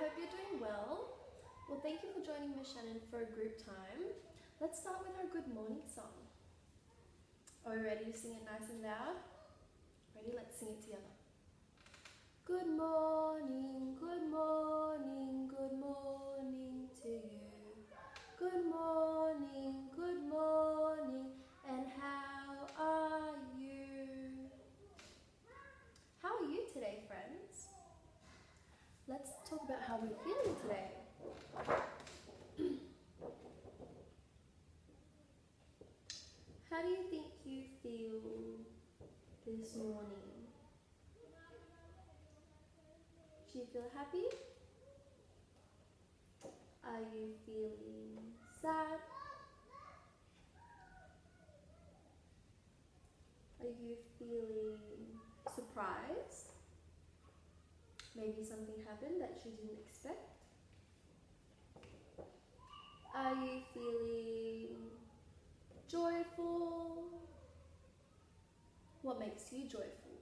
hope you're doing well. Well, thank you for joining Miss Shannon for a group time. Let's start with our good morning song. Are we ready to sing it nice and loud? Ready? Let's sing it together. Good morning, good morning, good morning to you. Good morning, and how are you? How are you today, friends? Let's talk about how we're feeling today. How do you think you feel this morning? Do you feel happy? Are you feeling sad? Are you feeling surprised? Maybe something happened that you didn't expect? Are you feeling joyful? What makes you joyful?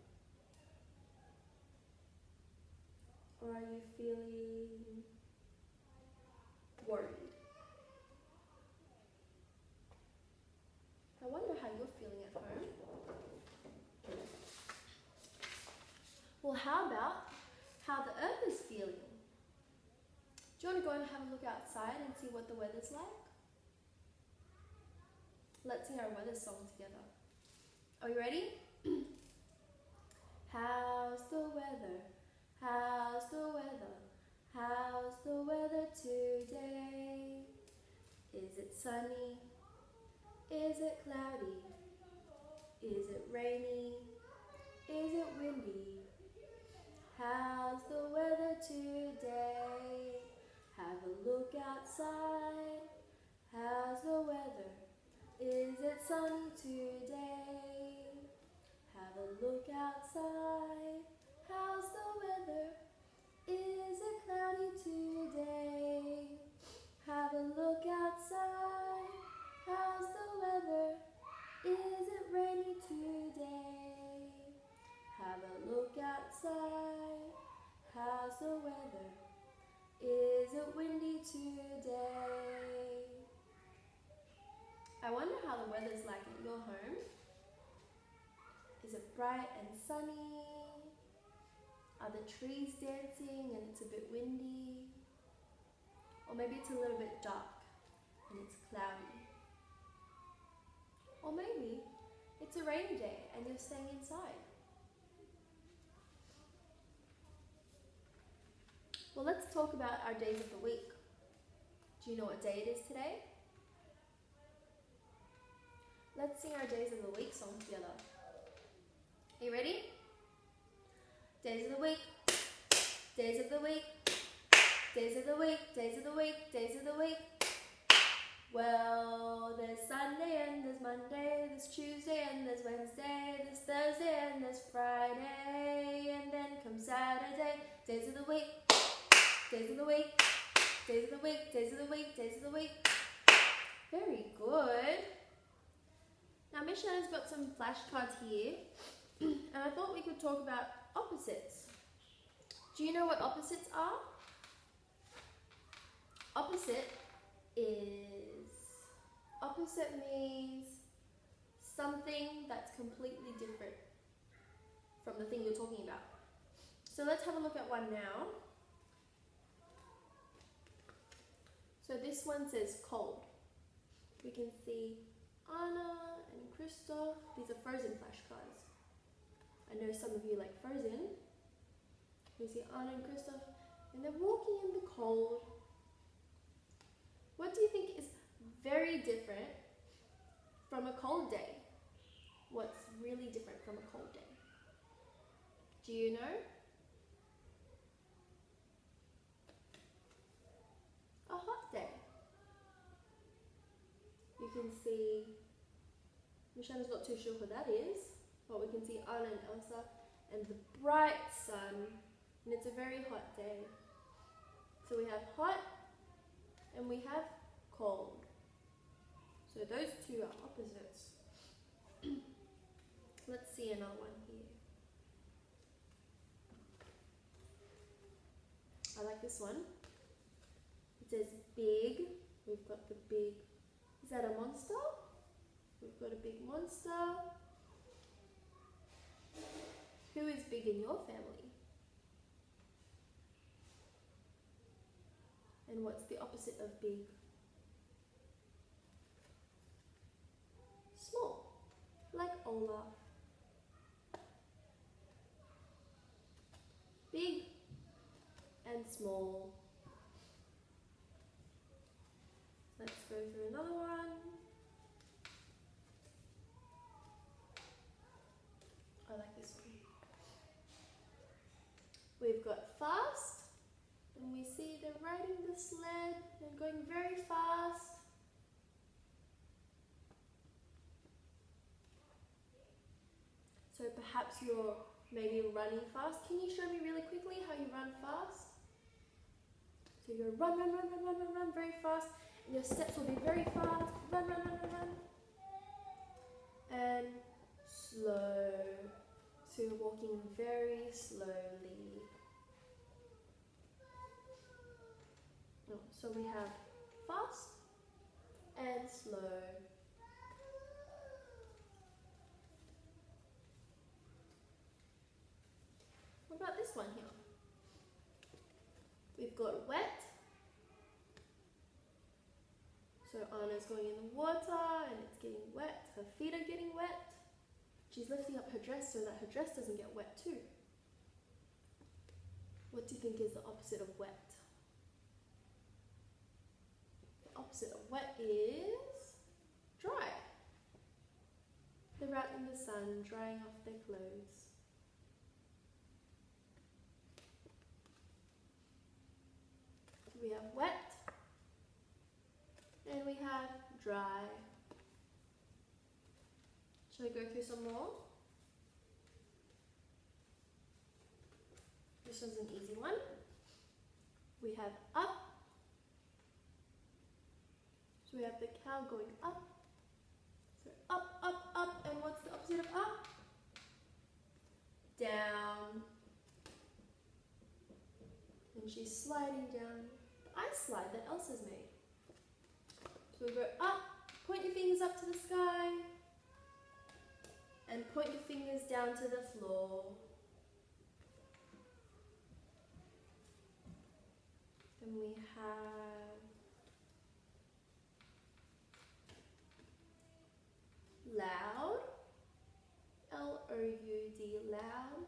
Or are you feeling worried? I wonder how you're feeling at home. Well, how about how the earth is feeling? Do you want to go and have a look outside and see what the weather's like? Let's sing our weather song together. Are you ready? How's the weather? How's the weather? How's the weather today? Is it sunny? Is it cloudy? Is it rainy? Is it windy? How's the weather today? Have a look outside. How's the weather? Is it sunny today? Have a look outside. How's the weather? Is it cloudy today? Have a look outside. How's the weather? Is it rainy today? Have a look outside. How's the weather? Is it windy today? I wonder how the weather's like at your home. Is it bright and sunny? Are the trees dancing and it's a bit windy? Or maybe it's a little bit dark and it's cloudy. Or maybe it's a rainy day and you're staying inside. Well, let's talk about our days of the week. Do you know what day it is today? Let's sing our days of the week song together. Are you ready? Days of the week, days of the week, days of the week, days of the week, days of the week. Well, there's Sunday and there's Monday, there's Tuesday and there's Wednesday, there's Thursday and there's Friday, and then comes Saturday. Days of the week, days of the week, days of the week, days of the week, days of the week. Very good. Now Miss Shannon's got some flashcards here, and I thought we could talk about opposites. Do you know what opposites are? Opposite means something that's completely different from the thing you're talking about. So let's have a look at one now. So this one says cold. We can see Anna and Krista. These are Frozen flashcards. I know some of you like Frozen. We see Anna and Krista, and they're walking in the cold. What do you think is very different from a cold day? What's really different from a cold day? Do you know? A hot day. You can see, Michelle's not too sure who that is, but we can see Anna and Elsa and the bright sun, and it's a very hot day. So we have hot and we have cold. So those two are opposites. Let's see another one here. I like this one. It says big. We've got the big. Is that a monster? We've got a big monster. Who is big in your family? And what's the opposite of big? Small, like Olaf. Big and small. Let's go through another one. I like this one. We've got fast, and we see they're riding the sled and going very fast. So perhaps you're maybe running fast. Can you show me really quickly how you run fast? So you're run very fast, and your steps will be very fast. Run. And slow. So you're walking very slowly. Oh, so we have fast and slow. What about this one here? We've got wet. So Anna's going in the water and it's getting wet. Her feet are getting wet. She's lifting up her dress so that her dress doesn't get wet too. What do you think is the opposite of wet? The opposite of wet is dry. They're out in the sun, drying off their clothes. We have wet and we have dry. Shall we go through some more? This one's an easy one. We have up. So we have the cow going up. So up. And what's the opposite of up? Down. And she's sliding down the ice slide that Elsa's made. So we go up, point your fingers up to the sky, and point your fingers down to the floor. Then we have loud, L-O-U-D, loud.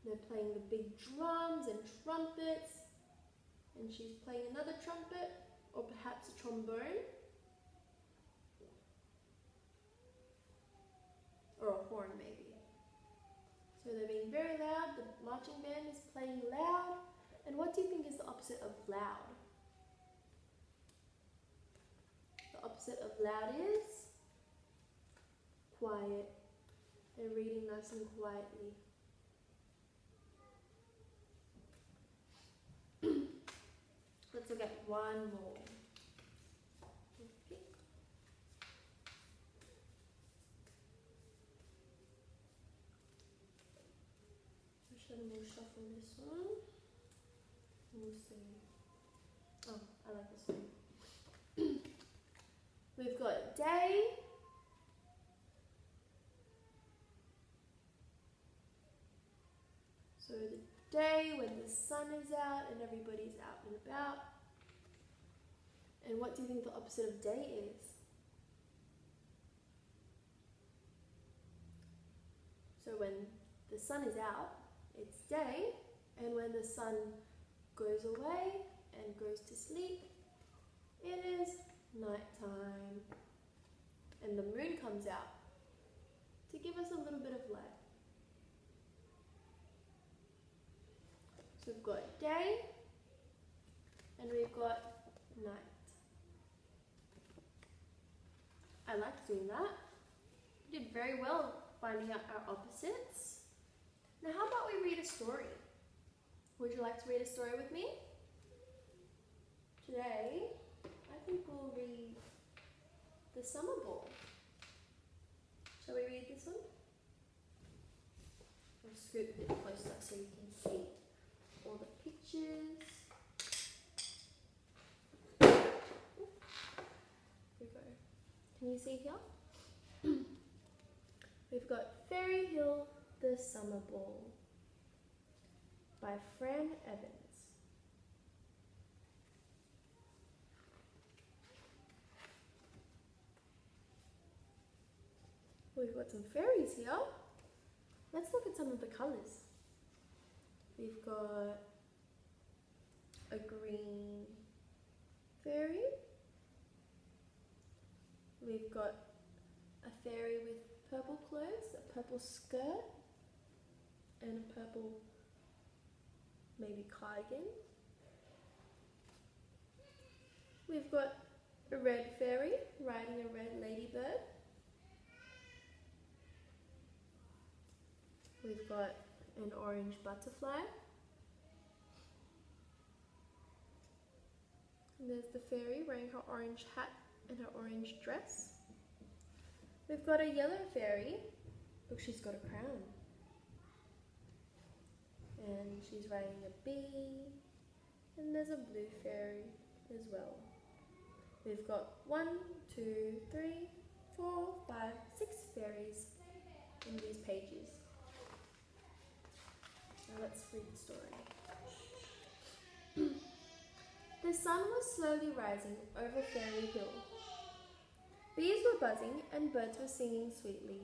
They're playing the big drums and trumpets, and she's playing another trumpet, or perhaps a trombone, or a horn maybe. So they're being very loud, the marching band is playing loud, and what do you think is the opposite of loud? The opposite of loud is quiet. They're reading nice and quietly. Let's look at one more. Okay. We'll shuffle this one. We'll see. Oh, I like this one. We've got day. So the day when the sun is out and everybody's out and about. And what do you think the opposite of day is? So when the sun is out, it's day, and when the sun goes away and goes to sleep, it is nighttime. And the moon comes out to give us a little bit of light. So we've got day and we've got night. I liked doing that. We did very well finding out our opposites. Now how about we read a story? Would you like to read a story with me? Today, I think we'll read The Summer Ball. Shall we read this one? I'll scoot a bit closer so you can see all the pictures. you see here? We've got Fairy Hill, the Summer Ball by Fran Evans. We've got some fairies here. Let's look at some of the colours. We've got a green fairy. We've got a fairy with purple clothes, a purple skirt, and a purple maybe cardigan. We've got a red fairy riding a red ladybird. We've got an orange butterfly. And there's the fairy wearing her orange hat and her orange dress. We've got a yellow fairy. Look, she's got a crown. And she's riding a bee. And there's a blue fairy as well. We've got 1, 2, 3, 4, 5, 6 fairies in these pages. Now let's read the story. The sun was slowly rising over Fairy Hill. Bees were buzzing and birds were singing sweetly.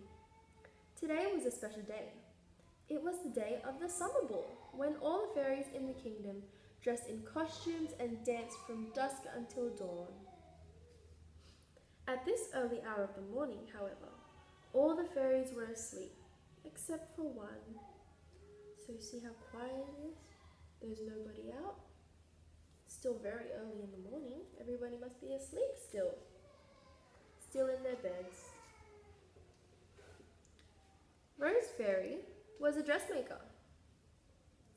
Today was a special day. It was the day of the summer ball, when all the fairies in the kingdom dressed in costumes and danced from dusk until dawn. At this early hour of the morning, however, all the fairies were asleep, except for one. So you see how quiet it is? There's nobody out. Still very early in the morning. Everybody must be asleep still. Still in their beds. Rose Fairy was a dressmaker.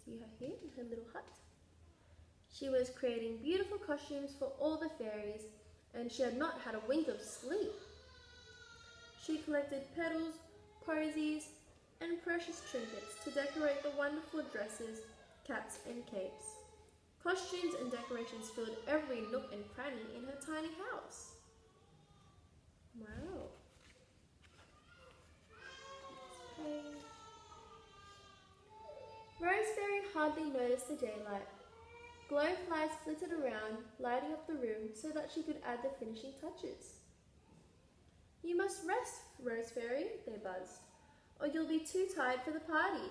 See her here in her little hut? She was creating beautiful costumes for all the fairies, and she had not had a wink of sleep. She collected petals, posies, and precious trinkets to decorate the wonderful dresses, caps, and capes. Costumes and decorations filled every nook and cranny in her tiny house. Wow. Okay. Rose Fairy hardly noticed the daylight. Glowflies flitted around, lighting up the room so that she could add the finishing touches. You must rest, Rose Fairy, they buzzed, or you'll be too tired for the party.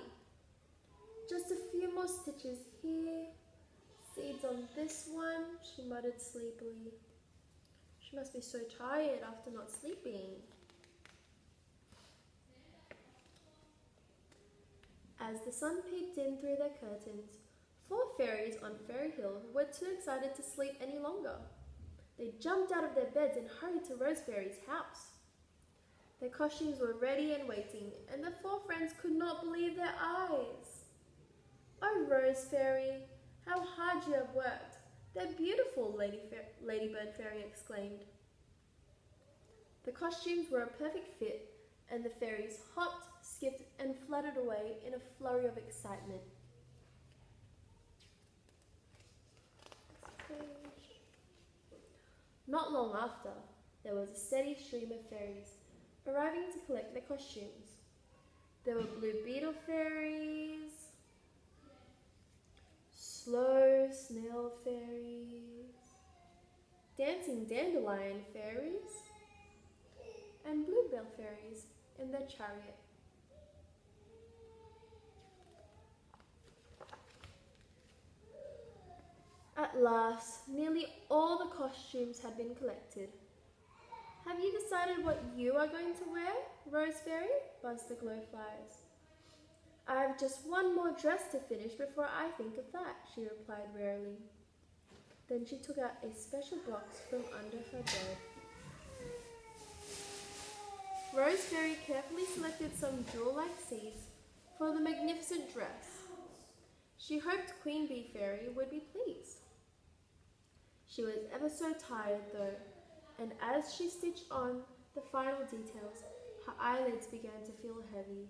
Just a few more stitches here. Seeds on this one, she muttered sleepily. She must be so tired after not sleeping. As the sun peeked in through their curtains, 4 fairies on Fairy Hill were too excited to sleep any longer. They jumped out of their beds and hurried to Rose Fairy's house. Their costumes were ready and waiting, and the 4 friends could not believe their eyes. Oh, Rose Fairy, how hard you have worked. They're beautiful, Ladybird Fairy exclaimed. The costumes were a perfect fit, and the fairies hopped, skipped, and fluttered away in a flurry of excitement. Not long after, there was a steady stream of fairies arriving to collect their costumes. There were blue beetle fairies, slow snail fairies, dancing dandelion fairies, and bluebell fairies in their chariot. At last, nearly all the costumes had been collected. Have you decided what you are going to wear, Rose Fairy? Buzzed the glowflies. I have just one more dress to finish before I think of that, she replied wearily. Then she took out a special box from under her bed. Rose Fairy carefully selected some jewel-like seeds for the magnificent dress. She hoped Queen Bee Fairy would be pleased. She was ever so tired though, and as she stitched on the final details, her eyelids began to feel heavy.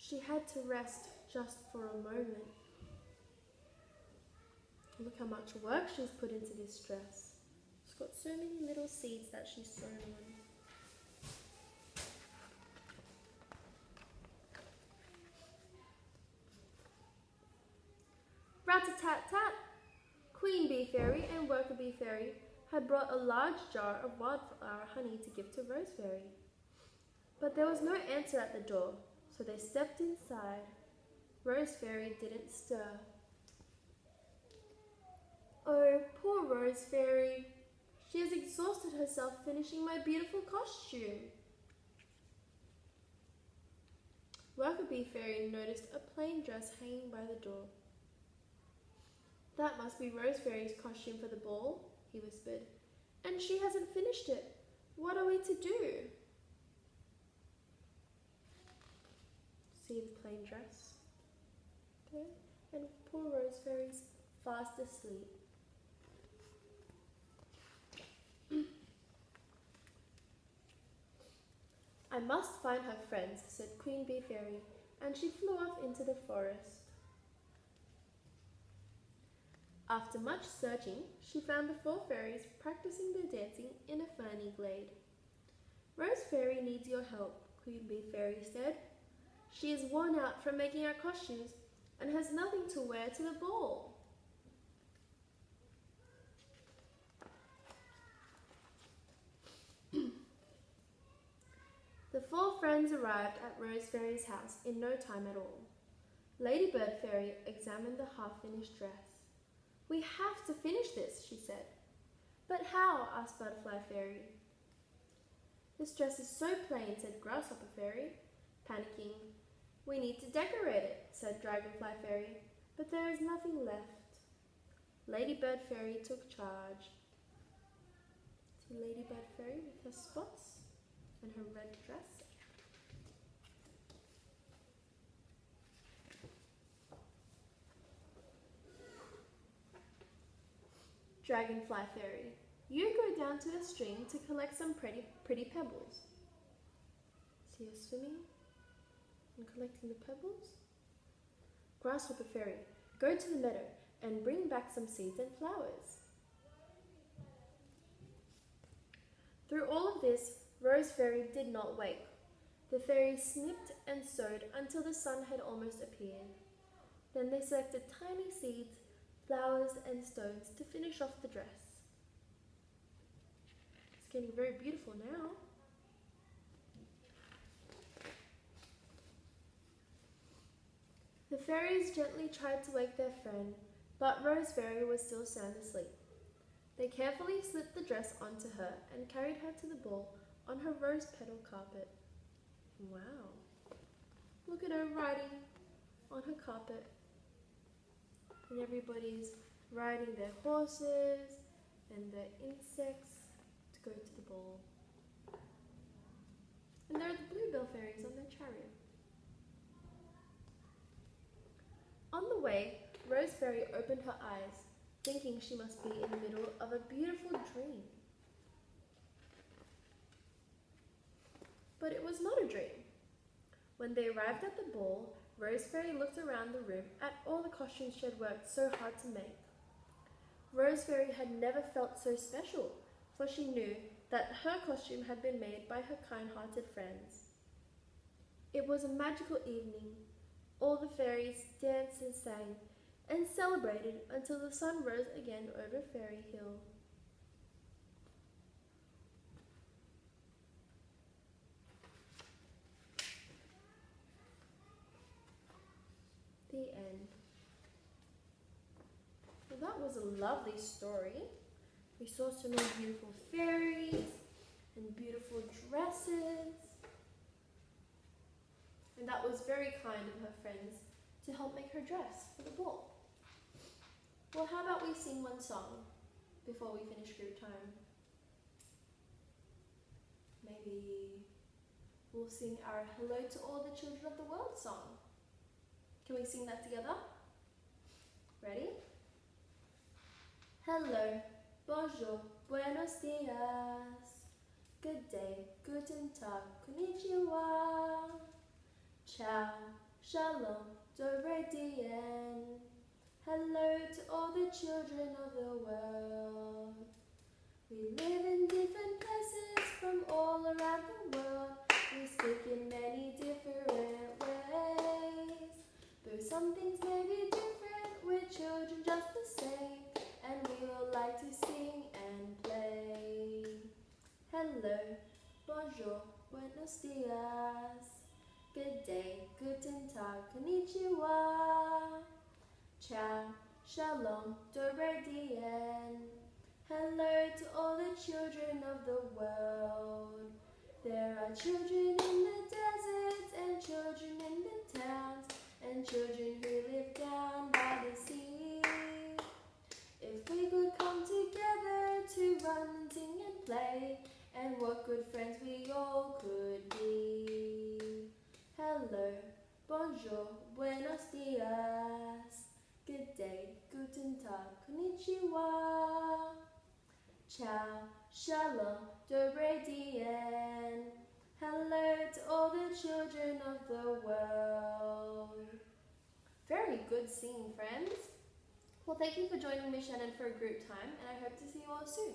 She had to rest just for a moment. Look how much work she's put into this dress. It's got so many little seeds that she's sewn on. Rat-a-tat-tat! Queen Bee Fairy and Worker Bee Fairy had brought a large jar of wildflower honey to give to Rose Fairy. But there was no answer at the door, so they stepped inside. Rose Fairy didn't stir. Oh, poor Rose Fairy. She has exhausted herself finishing my beautiful costume. Worker Bee Fairy noticed a plain dress hanging by the door. That must be Rose Fairy's costume for the ball, he whispered. And she hasn't finished it. What are we to do? See the plain dress? Okay. And poor Rose Fairy's fast asleep. I must find her friends, said Queen Bee Fairy, and she flew off into the forest. After much searching, she found the 4 fairies practicing their dancing in a ferny glade. Rose Fairy needs your help, Queen Bee Fairy said. She is worn out from making our costumes and has nothing to wear to the ball. The 4 friends arrived at Rose Fairy's house in no time at all. Ladybird Fairy examined the half-finished dress. We have to finish this, she said. But how? Asked Butterfly Fairy. This dress is so plain, said Grasshopper Fairy, panicking. We need to decorate it, said Dragonfly Fairy, but there is nothing left. Ladybird Fairy took charge. See Ladybird Fairy with her spots and her red dress. Dragonfly Fairy, you go down to the stream to collect some pretty pebbles. See her swimming and collecting the pebbles? Grasshopper Fairy, go to the meadow and bring back some seeds and flowers. Through all of this, Rose Fairy did not wake. The fairies snipped and sewed until the sun had almost appeared. Then they selected tiny seeds, flowers and stones to finish off the dress. It's getting very beautiful now. The fairies gently tried to wake their friend, but Rose Fairy was still sound asleep. They carefully slipped the dress onto her and carried her to the ball on her rose petal carpet. Wow! Look at her riding on her carpet. And everybody's riding their horses and their insects to go to the ball. And there are the bluebell fairies on their chariot. On the way, Rose Fairy opened her eyes, thinking she must be in the middle of a beautiful dream. But it was not a dream. When they arrived at the ball, Rose Fairy looked around the room at all the costumes she had worked so hard to make. Rose Fairy had never felt so special, for she knew that her costume had been made by her kind-hearted friends. It was a magical evening. All the fairies danced and sang and celebrated until the sun rose again over Fairy Hill. The end. Well, that was a lovely story. We saw so many beautiful fairies and beautiful dresses. And that was very kind of her friends to help make her dress for the ball. Well, how about we sing one song before we finish group time? Maybe we'll sing our Hello to All the Children of the World song. Can we sing that together? Ready? Hello, bonjour, buenos dias. Good day, guten tag, konnichiwa. Ciao, shalom, dobre dien. Hello to all the children of the world. We live in different places from all around the world. We speak in many different ways. Though some things may be different, we're children hello, bonjour, buenos dias. Good day, guten tag, konnichiwa. Ciao, shalom, dobre dien. Hello to all the children of the world. There are children in the deserts and children in the towns and children who live down by the sea. If we could come together to run, sing and play, and what good friends we all could be. Hello, bonjour, buenos dias. Good day, guten tag, konnichiwa. Ciao, shalom, dobre dien. Hello to all the children of the world. Very good singing, friends. Well, thank you for joining me, Shannon, for a group time, and I hope to see you all soon.